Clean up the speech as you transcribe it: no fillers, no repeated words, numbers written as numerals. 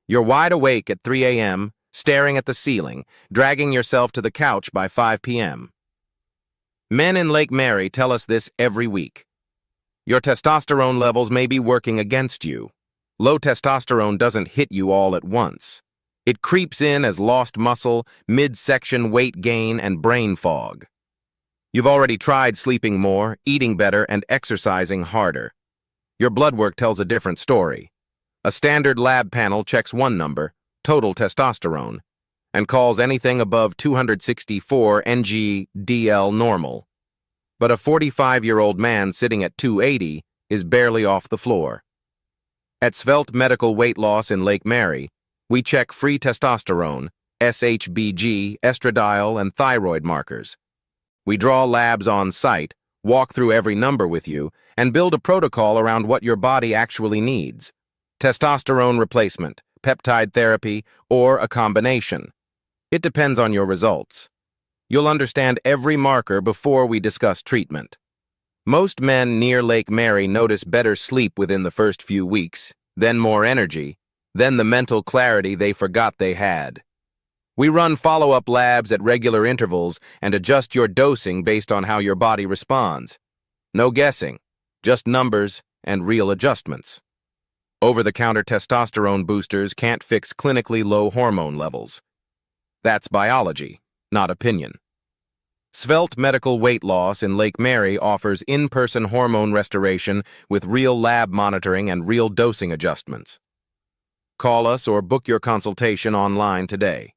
You're wide awake at 3 a.m., staring at the ceiling, dragging yourself to the couch by 5 p.m. Men in Lake Mary tell us this every week. Your testosterone levels may be working against you. Low testosterone doesn't hit you all at once. It creeps in as lost muscle, midsection weight gain, and brain fog. You've already tried sleeping more, eating better, and exercising harder. Your blood work tells a different story. A standard lab panel checks one number, total testosterone, and calls anything above 264 ng/dl normal. But a 45-year-old man sitting at 280 is barely off the floor. At Svelte Medical Weight Loss in Lake Mary, we check free testosterone, SHBG, estradiol, and thyroid markers. We draw labs on site, walk through every number with you, and build a protocol around what your body actually needs. Testosterone replacement, peptide therapy, or a combination. It depends on your results. You'll understand every marker before we discuss treatment. Most men near Lake Mary notice better sleep within the first few weeks, then more energy, then the mental clarity they forgot they had. We run follow-up labs at regular intervals and adjust your dosing based on how your body responds. No guessing, just numbers and real adjustments. Over-the-counter testosterone boosters can't fix clinically low hormone levels. That's biology, not opinion. Svelte Medical Weight Loss in Lake Mary offers in-person hormone restoration with real lab monitoring and real dosing adjustments. Call us or book your consultation online today.